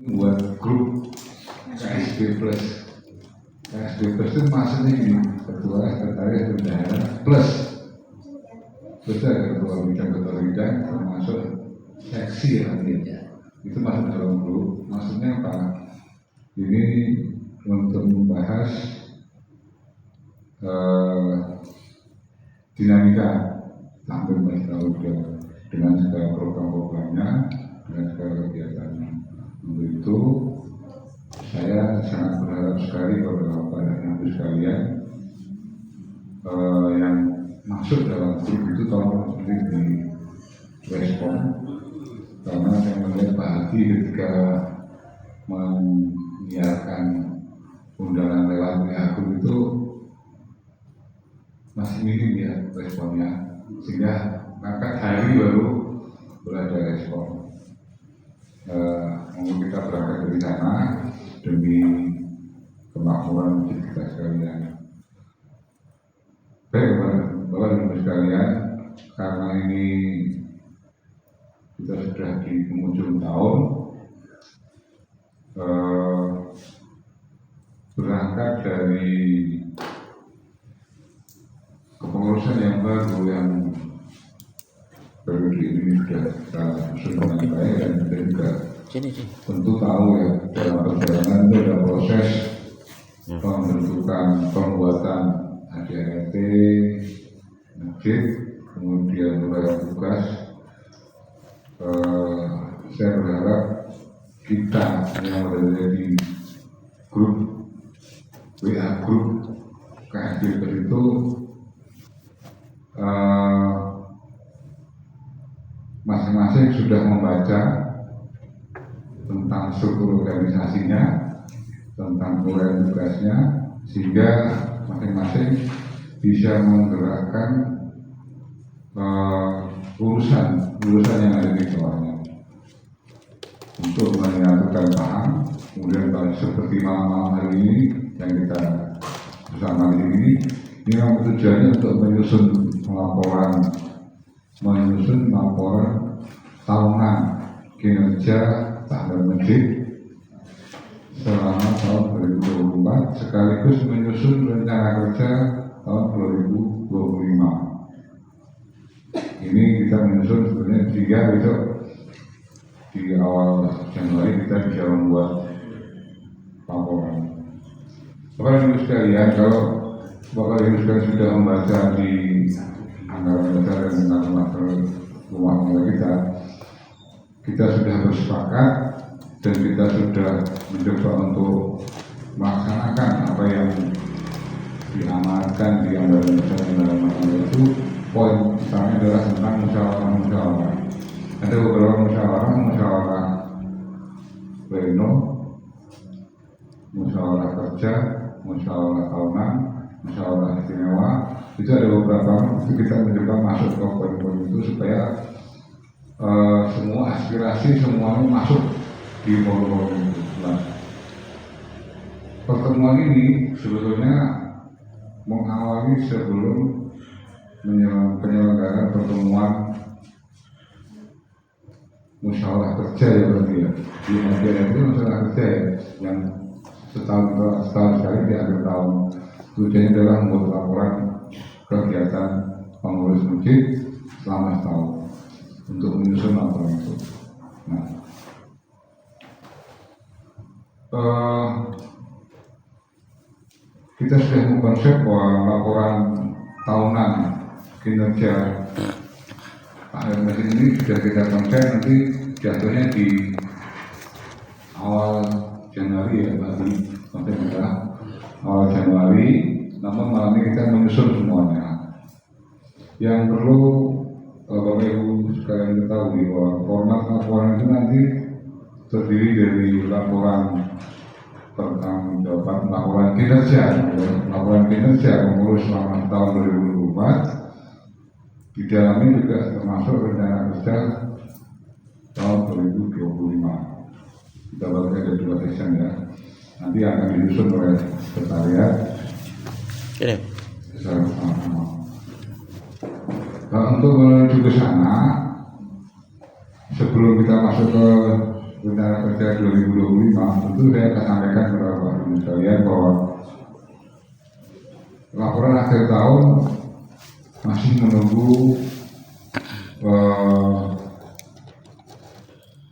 buat grup KSB Plus. KSB Plus itu maksudnya gini, ketua sekretaris bendahara plus ketua bidang termasuk seksi nanti. Itu masuk dalam grup. Maksudnya apa? Ini untuk membahas dinamika tampil Mas Daud dengan segala program-programnya, dengan segala kegiatannya. Untuk itu saya sangat berharap sekali kepada Bapak dan Ibu sekalian yang masuk dalam grup itu tolong di respon, karena saya melihat Pak Hadi ketika menyiarkan undangan lewat WA grup itu masih minim ya responnya, sehingga angkat hari baru ada respon. Mungkin kita berangkat dari sana demi kemakmuran kita sekalian. Baik Bapak dan Ibu sekalian, karena ini kita sudah di penghujung tahun, berangkat dari kepengurusan yang baru yang periode ini sudah kita susun dengan baik, dan kita juga tentu tahu ya dalam perjalanan itu ada proses pembentukan pembuatan ADRT, masjid, kemudian mulai tugas. Saya berharap kita yang berada di grup WA grup KSB itu masing-masing sudah membaca tentang struktur organisasinya, tentang uraian tugasnya, sehingga masing-masing bisa menggerakkan urusan yang ada di bawahnya untuk menyatukan paham. Kemudian seperti malam hari ini yang kita bersama di sini, ini memang tujuannya untuk menyusun laporan tahunan kinerja tahanan masjid selama tahun 2024, sekaligus menyusun rencana kerja tahun 2025. Ini kita menyusun sebenarnya sehingga besok di awal Januari kita bisa membuat laporan. Bapak dan Ibu sekalian, kalau Bapak dan Ibu sekalian sudah membaca di anggaran dasar dan anggaran rumah tangga kita sudah bersepakat dan kita sudah mencoba untuk melaksanakan apa yang diamanatkan di anggaran dasar dan anggaran rumah tangga itu. Poin utamanya adalah tentang musyawarah. Ada beberapa musyawarah pleno, musyawarah kerja, musyawarah tahunan, musyawarah istimewa. Itu ada beberapa, itu kita mencoba masuk ke poin-poin itu supaya semua aspirasi semuanya masuk di poin-poin itu. Nah, pertemuan ini sebetulnya mengawali sebelum penyelenggaraan pertemuan musyawarah kerja ya berarti ya. Di ADRT itu musyawarah kerja ya, yang setahun sekali di akhir tahun. Tujuannya adalah membuat laporan kegiatan pengurus masjid selama setahun untuk menyusun laporan itu. Nah, kita sudah mengkonsep bahwa laporan tahunan kinerja tahanan masjid ini sudah kita konsep nanti jatuhnya di awal Januari ya Pak, sampai kita awal Januari. Namun malam ini kita menyusun semuanya. Yang perlu Bapak Ibu sekalian ketahui bahwa format laporan itu nanti terdiri dari laporan pertanggungjawaban, laporan kinerja pengurus selama tahun 2024. Di dalamnya juga termasuk rencana kerja tahun 2025. Kita bagi ada 2 section ya. Nanti akan disusun oleh sekretariat. Secara bersama-sama. Nah, untuk menuju ke sana, sebelum kita masuk ke rencana kerja 2025, tentu saya akan sampaikan kepada Pak Ibu sekalian bahwa laporan akhir tahun masih menunggu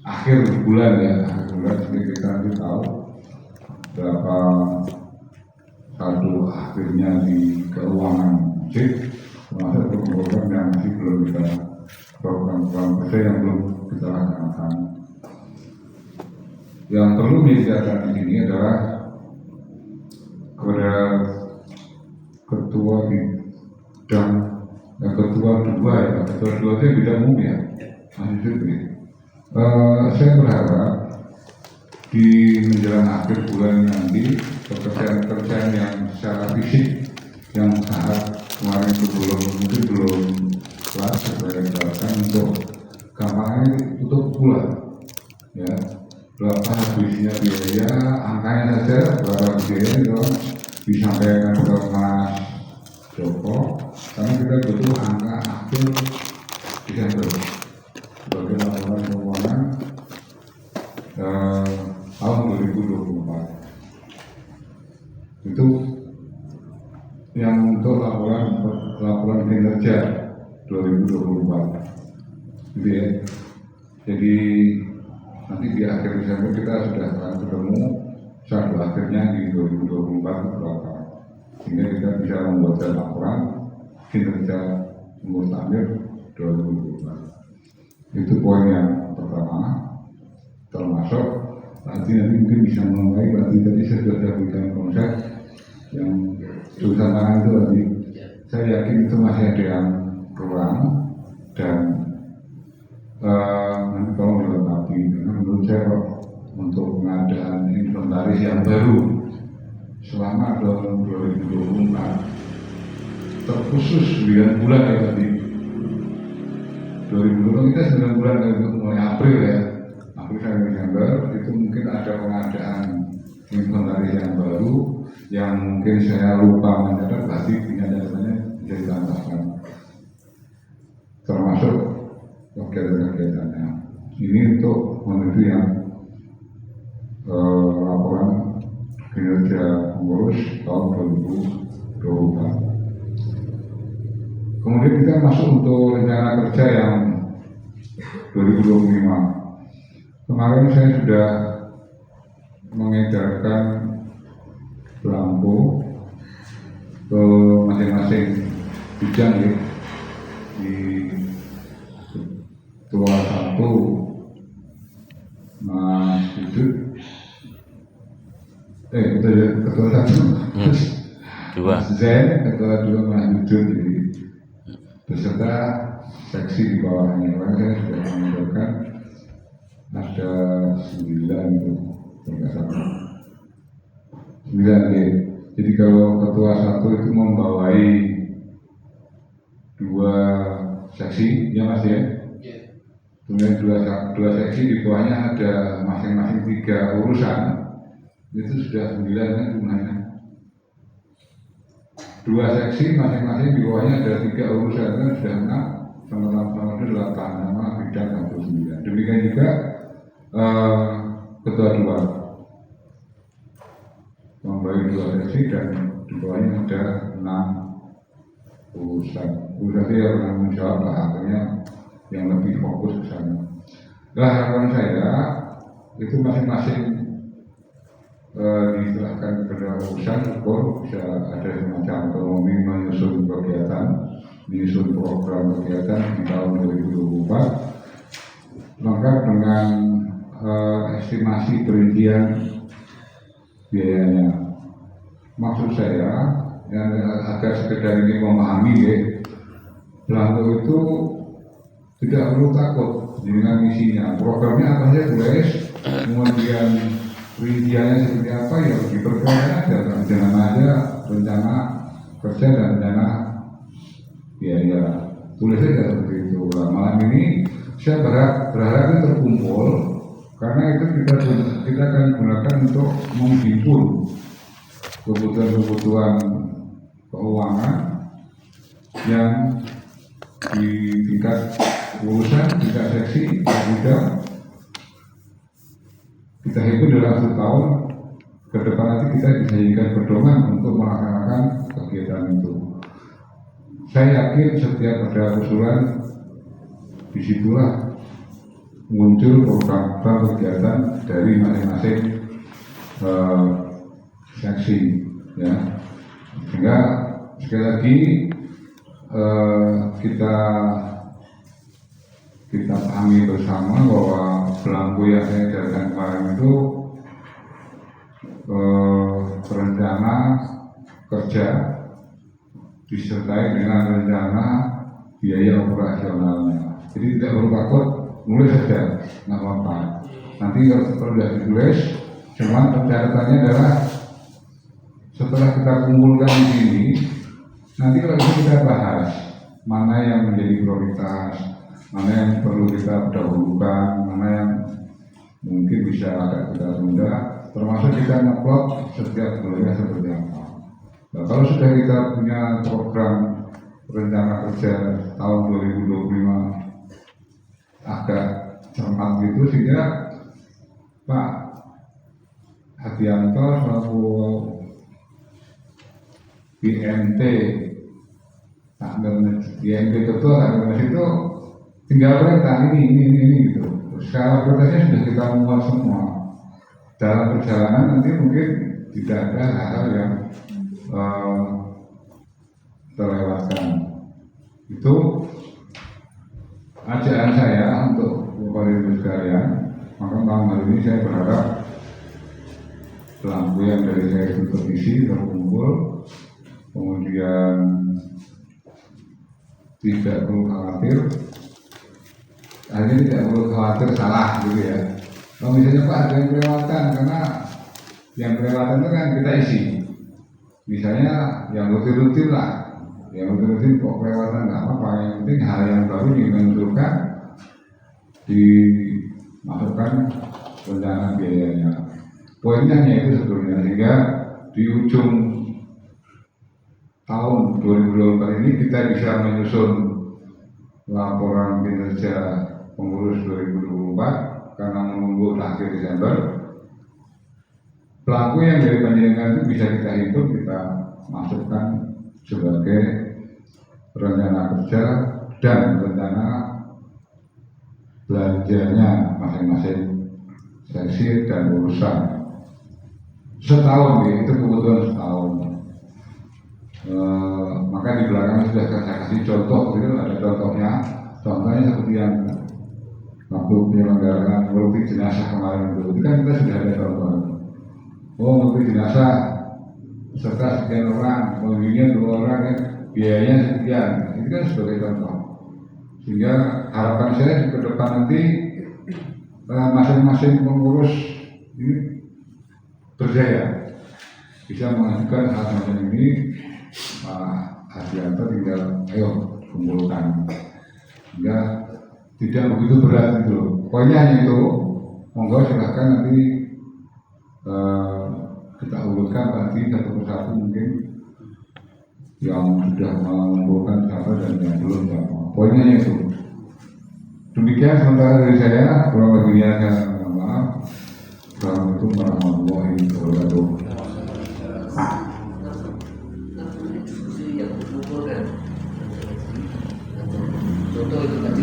akhir bulan ya, akhir bulan, jadi kita nanti tahu berapa saldo akhirnya di keuangan masjid, termasuk program yang masih belum kita program kerja yang belum kita laksanakan. Yang perlu dicatat di sini adalah kepada ketua bidang ketua dua ya, ketua dua itu bidang umum ya, masih Fikri. Saya berharap di menjelang akhir bulan nanti pekerjaan-pekerjaan yang secara fisik yang saat kemarin itu belum kelas saya jelaskan untuk gampangnya tutup bulan ya, berapa habisnya biaya, angkanya saja berapa biaya itu disampaikan ke Mas Joko, karena kita butuh angka akhir Desember sebagai laporan keuangan tahun 2024. Itu yang untuk laporan kinerja 2024 gitu ya. Jadi nanti di akhir Desember kita sudah akan ketemu saldo akhirnya di 2024 berapa, sehingga kita bisa membuat laporan kinerja Mustamir 2024. Itu poin yang pertama. Termasuk nanti mungkin bisa mulai tadi saya sudah berikan konsep yang tulisan tangan itu tadi, saya yakin itu masih ada yang kurang dan nanti kalau dilengkapi, karena menurut saya untuk pengadaan inventaris yang baru selama tahun 2024 terkhusus 9 bulan ya tadi 2020 kita 9 bulan untuk mulai April ya, April sampai Desember itu mungkin ada pengadaan inventaris yang baru yang mungkin saya lupa mencatat, berarti penyajatannya bisa ditambahkan termasuk kegiatan-kegiatannya. Ini untuk menuju yang laporan kinerja pengurus tahun 2024. Kemudian kita masuk untuk rencana kerja yang 2025. Kemarin saya sudah mengedarkan belangko ke masing-masing bidang ya, di ketua satu Mas Yudut, ketua satu Mas Zen, ketua dua Mas Yudut, jadi beserta seksi di bawahnya. Karena saya sudah mengajarkan ada 9 itu, berdasarkan 9 ya. Jadi kalau ketua satu itu membawai 2 seksi, ya Mas ya. Kemudian dua seksi di bawahnya ada masing-masing 3 urusan, itu sudah 9 kan jumlahnya. 2 seksi masing-masing di bawahnya ada 3 urusan kan sudah 6, sama-sama itu 8 nama bidang 29. Demikian juga ketua 2 membagi 2 seksi dan di bawahnya ada 6 urusan. Urusan yang bertanggung jawab lah, akhirnya yang lebih fokus ke sana. Nah, harapan saya itu masing-masing diserahkan kepada urusan, syukur bisa ada semacam ekonomi menyusun kegiatan, menyusun program kegiatan di tahun 2024 lengkap dengan estimasi perincian biayanya. Maksud saya yang agar sekedar ini memahami ya, belangko itu tidak perlu takut dengan misinya, programnya apa saja tulis, kemudian rinciannya seperti apa ya diperkirakan aja, jangan aja rencana kerja dan rencana biaya, tulis saja seperti itu. Nah, malam ini saya berharap terkumpul karena itu kita akan gunakan untuk menghimpun kebutuhan keuangan yang di tingkat urusan, tingkat seksi, bidang kita hitung dalam 1 tahun ke depan nanti kita dijadikan pedoman untuk melaksanakan kegiatan itu. Saya yakin setiap ada usulan, disitulah muncul program kegiatan dari masing-masing seksi, ya. Sehingga sekali lagi kita pahami bersama bahwa belangko yang saya jalankan kemarin itu rencana kerja disertai dengan rencana biaya operasionalnya. Jadi tidak perlu takut, nulis saja, nggak apa-apa. Nanti kalau sudah ditulis, cuman persyaratannya adalah setelah kita kumpulkan di sini, nanti kalau kita bahas mana yang menjadi prioritas, mana yang perlu kita dahulukan, mana yang mungkin bisa agak kita tunda, termasuk kita ngeplot setiap bulannya seperti apa. Nah, kalau sudah kita punya program rencana kerja tahun 2025 agak cermat gitu, sehingga Pak Hadianto selaku BMT BMT ketua takdir itu tinggal perintah ini gitu. Skala prioritasnya sudah kita muat semua. Dalam perjalanan nanti mungkin tidak ada hal-hal yang terlewatkan. Itu ajaran saya untuk Bapak Ibu sekalian. Maka malam hari ini saya berharap lampu yang dari saya itu terisi, terkumpul, kemudian tidak perlu khawatir. Akhirnya tidak perlu khawatir salah gitu ya. Kalau misalnya Pak ada yang kelewatan, karena yang kelewatan itu kan kita isi. Misalnya yang rutin-rutin lah, yang rutin-rutin kok kelewatan nggak apa-apa. Yang penting hal yang baru dimunculkan, dimasukkan rencana biayanya. Poinnya hanya itu sebetulnya, sehingga di ujung tahun 2024 ini kita bisa menyusun laporan kinerja pengurus 2024 karena menunggu akhir Desember. Pelaku yang dari panjenengan itu bisa kita hitung, kita masukkan sebagai rencana kerja dan rencana belanjanya masing-masing seksi dan urusan setahun ya, itu kebutuhan setahun. Maka di belakang sudah saya kasih contoh, itu ada contohnya seperti yang waktu penyelenggaraan ngerupi jenazah kemarin itu kan kita sudah ada contoh. Oh, ngerupi jenazah serta sekian orang, pembimbingan 2 orang kan biayanya sekian, itu kan sebagai contoh. Sehingga harapan saya ke depan nanti masing-masing pengurus ini berjaya bisa mengajukan hal macam ini. Pak Hadianto tinggal ayo kumpulkan, sehingga tidak begitu berat itu loh. Pokoknya hanya itu, monggo silahkan nanti kita urutkan nanti satu persatu mungkin yang sudah mengumpulkan siapa dan yang belum siapa. Poinnya itu. Demikian sementara dari saya, kurang lebihnya saya mohon maaf. Assalamualaikum warahmatullahi wabarakatuh. Contoh itu tadi